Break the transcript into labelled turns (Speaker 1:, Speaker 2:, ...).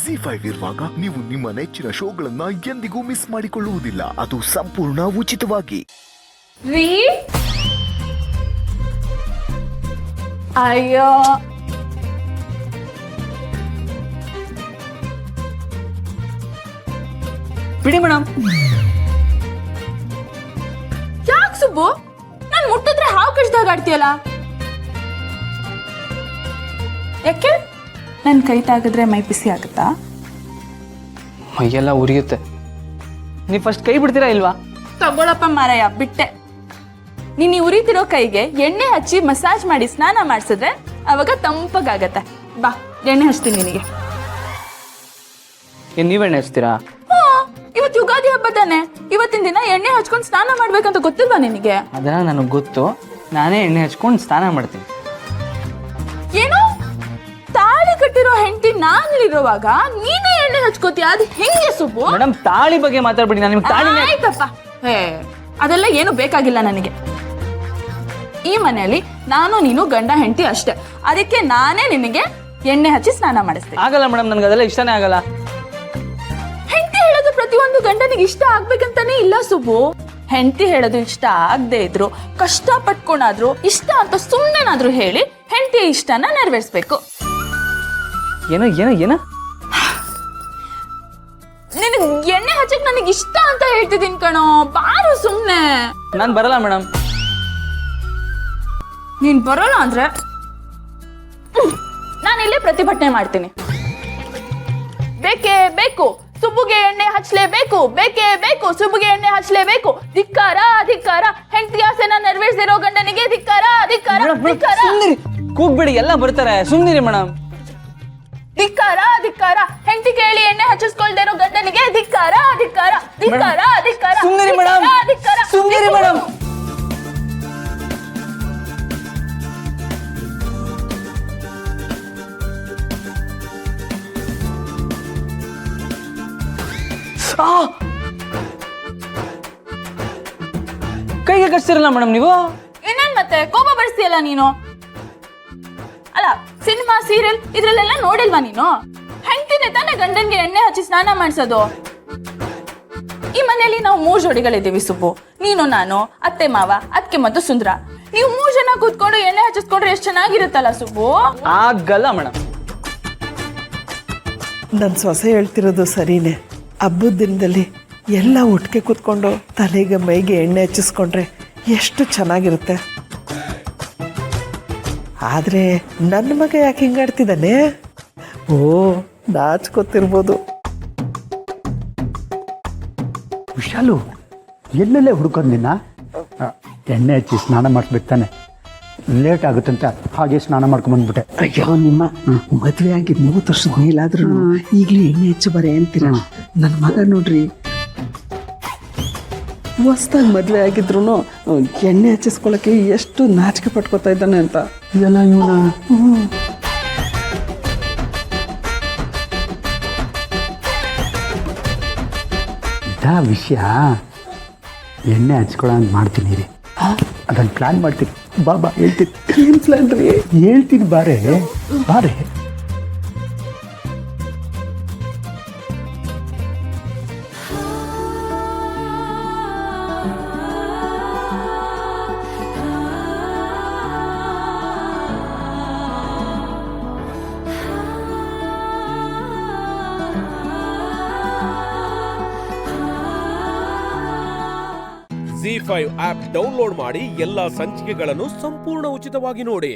Speaker 1: ZEE5 ಇರುವಾಗ ನೀವು ನಿಮ್ಮ ನೆಚ್ಚಿನ ಶೋಗಳನ್ನ ಎಂದಿಗೂ ಮಿಸ್ ಮಾಡಿಕೊಳ್ಳುವುದಿಲ್ಲ. ಅದು ಸಂಪೂರ್ಣ ಉಚಿತವಾಗಿ.
Speaker 2: ಅಯ್ಯೋ
Speaker 3: ಬಿಡಿ ಮೇಡಮ್.
Speaker 2: ಯಾಕೆ ಸುಬ್ಬು, ನಾನ್ ಮುಟ್ಟಿದ್ರೆ ಹಾವು ಕಚ್ದಾಗ ಆಡ್ತೀಯಲ್ಲ? ಯಾಕೆ? ನನ್ ಕೈ ತಾಗಿದ್ರೆ ಮೈ ಬಿಸಿ ಆಗುತ್ತಾ?
Speaker 3: ಮೈಯೆಲ್ಲ ಉರಿಯುತ್ತೆ. ನೀವು ಫಸ್ಟ್ ಕೈ ಬಿಡ್ತೀರಾ ಇಲ್ವಾ?
Speaker 2: ತಗೊಳಪ್ಪ ಮಾರಾಯ, ಬಿಟ್ಟೆ. ನೀನ್ ಈ ಉರಿತಿರೋ ಕೈಗೆ ಎಣ್ಣೆ ಹಚ್ಚಿ ಮಸಾಜ್ ಮಾಡಿ ಸ್ನಾನ ಮಾಡಿಸಿದ್ರೆ ಅವಾಗ ತಂಪಗಾಗತ್ತೆ. ಬಾ, ಎಣ್ಣೆ ಹಚ್ತೀನಿ ನಿನಗೆ.
Speaker 3: ಏನ್ ನೀವೆಣ್ಣೆ ಹಚ್ತೀರಾ?
Speaker 2: ಇವತ್ತು ಯುಗಾದಿ ಹಬ್ಬ ತಾನೆ, ಇವತ್ತಿನ ದಿನ ಎಣ್ಣೆ ಹಚ್ಕೊಂಡು ಸ್ನಾನ ಮಾಡ್ಬೇಕಂತ ಗೊತ್ತಿಲ್ವಾ ನಿನಗೆ?
Speaker 3: ಅದನ್ನ ನನಗೆ ಗೊತ್ತು. ನಾನೇ ಎಣ್ಣೆ ಹಚ್ಕೊಂಡು ಸ್ನಾನ ಮಾಡ್ತೀನಿ.
Speaker 2: ಏನು, ತಾಳಿ ಕಟ್ಟಿರೋ ಹೆಂಡತಿ ನಾನಿರುವಾಗ ನೀನೇ ಎಣ್ಣೆ ಹಚ್ಕೋತೀಯ? ಅದು ಹೆಂಗೆ ಸುಬ್ಬು?
Speaker 3: ಮೇಡಮ್, ತಾಳಿ ಬಗ್ಗೆ ಮಾತಾಡ್ಬಿಡಿ. ನಾನು ನಿಮ್ಗೆ ತಾಳಿ
Speaker 2: ಆಯ್ತಪ್ಪ. ಅದೆಲ್ಲ ಏನು ಬೇಕಾಗಿಲ್ಲ ನನಗೆ. ಈ ಮನೆಯಲ್ಲಿ ನಾನು ನೀನು ಗಂಡ ಹೆಂಡತಿ ಅಷ್ಟೇ. ಅದಕ್ಕೆ ನಾನೇ ನಿನಗೆ ಎಣ್ಣೆ ಹಚ್ಚಿ ಸ್ನಾನ ಮಾಡಿಸ್ತೀನಿ.
Speaker 3: ಆಗಲ್ಲ ಮೇಡಮ್, ನನ್ಗೆ ಅದೆಲ್ಲ ಇಷ್ಟನೇ ಆಗಲ್ಲ.
Speaker 2: ಹೆಂಡತಿ ಹೇಳೋದು ಪ್ರತಿಯೊಂದು ಗಂಡನಿಗೆ ಇಷ್ಟ ಆಗ್ಬೇಕಂತಾನೆ ಇಲ್ಲ ಸುಬ್ಬು. ಹೆಂಡತಿ ಹೇಳೋದು ಇಷ್ಟ ಆಗದೆ ಇದ್ರು, ಕಷ್ಟ ಪಟ್ಕೊಂಡಾದ್ರು, ಇಷ್ಟ ಅಂತ ಸುಮ್ಮನೆನಾದ್ರೂ ಹೇಳಿ ಹೆಂಡತಿಯ ಇಷ್ಟನ ನೆರವೇರಿಸ್ಬೇಕು.
Speaker 3: ಏನೋ ಏನೋ ಏನೋ
Speaker 2: ನಿನಗೆ ಎಣ್ಣೆ ಹಚ್ಚಕ್ ನನಗೆ ಇಷ್ಟ ಅಂತ ಹೇಳ್ತಿದ್ದೀನಿ ಕಣೋ, ಬಾರು ಸುಮ್ನೆ.
Speaker 3: ನಾನು ಬರಲ್ಲ ಮೇಡಮ್.
Speaker 2: ನೀನ್ ಬರೋಲ್ಲ ಅಂದ್ರೆ ನಾನು ಇಲ್ಲೇ ಪ್ರತಿಭಟನೆ ಮಾಡ್ತೀನಿ. ಬೇಕೇ ಬೇಕು, ಸುಬ್ಬುಗೆ ಎಣ್ಣೆ ಹಚ್ಚಲೇಬೇಕು, ಬೇಕೇ ಬೇಕು, ಸುಬ್ಬುಗೆ ಎಣ್ಣೆ ಹಚ್ಚಲೇಬೇಕು. ಧಿಕ್ಕಾರ ಧಿಕ್ಕಾರ, ಹೆಂಡತಿ ಆಸೆನ ನೆರವೇರಿಸಿರೋ ಗಂಡನಿಗೆ ಧಿಕ್ಕಾರ ಧಿಕ್ಕಾರ ಧಿಕ್ಕಾರ.
Speaker 3: ಕೂಗ್ಬಿಡಿ, ಎಲ್ಲ ಬರ್ತಾರೆ, ಸುಮ್ನಿರಿ ಮೇಡಮ್.
Speaker 2: ಧಿಕ್ಕಾರ ಧಿಕ್ಕಾರ, ಹೆಂಡತಿ ಕೇಳಿ ಎಣ್ಣೆ ಹಚ್ಚಿಸ್ಕೊಳ್ದೇ ಇರೋ ಗಂಡನಿಗೆ ಧಿಕ್ಕಾರ ಧಿಕ್ಕಾರ ಧಿಕ್ಕಾರ ಧಿಕ್ಕಾರ.
Speaker 3: ಸುಮ್ನಿರಿ ಮೇಡಮ್, ಸುಮ್ನಿರಿ ಮೇಡಮ್. ಕೈಗೆ ಕಚ್ತಿರಲ್ಲ ಮೇಡಮ್ ನೀವು?
Speaker 2: ಇನ್ನೇನ್ ಮತ್ತೆ, ಕೋಪ ಬರ್ಸ್ತೀಯಲ್ಲ ನೀನು. ಅಲ್ಲ, ಸಿನಿಮಾ ಸೀರಿಯಲ್ ಇದ್ರಲ್ಲೆಲ್ಲ ನೋಡಿಲ್ವಾ ನೀನು? ಹೆಂಡತಿನೇ ತಾನೇ ಗಂಡನ್ಗೆ ಎಣ್ಣೆ ಹಚ್ಚಿ ಸ್ನಾನ ಮಾಡಿಸೋದು. ಈ ಮನೆಯಲ್ಲಿ ನಾವು 3 ಜೋಡಿಗಳಿದ್ದೀವಿ ಸುಬ್ಬು. ನೀನು, ನಾನು, ಅತ್ತೆ ಮಾವ, ಅಕ್ಕೆ ಮತ್ತು ಸುಂದ್ರ. ನೀವು 3 ಜನ ಕೂತ್ಕೊಂಡು ಎಣ್ಣೆ ಹಚ್ಚಿಸ್ಕೊಂಡ್ರೆ ಎಷ್ಟು ಚೆನ್ನಾಗಿರುತ್ತಲ್ಲ ಸುಬ್ಬು.
Speaker 3: ಆಗಲ್ಲ ಮೇಡಮ್.
Speaker 4: ನನ್ನ ಸೊಸೆ ಹೇಳ್ತಿರೋದು ಸರಿನೇ. ಹಬ್ಬದ ದಿನದಲ್ಲಿ ಎಲ್ಲ ಒಟ್ಟಿಗೆ ಕೂತ್ಕೊಂಡು ತಲೆಗೆ ಮೈಗೆ ಎಣ್ಣೆ ಹಚ್ಚಿಸ್ಕೊಂಡ್ರೆ ಎಷ್ಟು ಚೆನ್ನಾಗಿರುತ್ತೆ. ಆದರೆ ನನ್ನ ಮಗ ಯಾಕೆ ಹಿಂಗಾಡ್ತಿದ್ದಾನೆ? ಓ, ನಾಚ್ಕೊತಿರ್ಬೋದು.
Speaker 5: ವಿಶಾಲು, ಎಲ್ಲೆಲ್ಲೇ ಹುಡ್ಕೊಂಡು ನಿನ್ನ ಎಣ್ಣೆ ಹಚ್ಚಿ ಸ್ನಾನ ಮಾಡಿಸ್ಬೇಕು ತಾನೆ. ಲೇಟ್ ಆಗುತ್ತಂತ ಹಾಗೆ ಸ್ನಾನ ಮಾಡ್ಕೊಂಬಂದ್ಬಿಟ್ಟೆ.
Speaker 4: ಅಯ್ಯೋ, ನಿಮ್ಮ ಮದುವೆ ಆಗಿ 30 ವರ್ಷದ ಮೇಲಾದ್ರೂ ಈಗಲೂ ಎಣ್ಣೆ ಹೆಚ್ಚು ಬರೇ ಅಂತೀರ. ನನ್ನ ಮಗ ನೋಡ್ರಿ, ಹೊಸ್ದಾಗಿ ಮದುವೆ ಆಗಿದ್ರು ಎಣ್ಣೆ ಹಚ್ಚಿಸ್ಕೊಳಕ್ಕೆ ಎಷ್ಟು ನಾಚಿಕೆ ಪಟ್ಕೋತಾ ಇದ್ದಾನೆ ಅಂತ.
Speaker 5: ಇದೆಲ್ಲ ಇವನ ಇದಾ ವಿಷಯ. ಎಣ್ಣೆ ಹಚ್ಕೊಳ್ಳೋಂಗೆ ಮಾಡ್ತೀನಿ ರೀ, ಅದನ್ನು ಪ್ಲ್ಯಾನ್ ಮಾಡ್ತೀನಿ. ಬಾ ಹೇಳ್ತೀನಿ.
Speaker 4: ಏನು ಪ್ಲಾನ್ ರೀ?
Speaker 5: ಹೇಳ್ತೀನಿ, ಬಾರೆ ಬಾರೆ.
Speaker 6: ZEE5 ಆಪ್ ಡೌನ್ಲೋಡ್ ಮಾಡಿ ಎಲ್ಲಾ ಸಂಚಿಕೆಗಳನ್ನು ಸಂಪೂರ್ಣ ಉಚಿತವಾಗಿ ನೋಡಿ.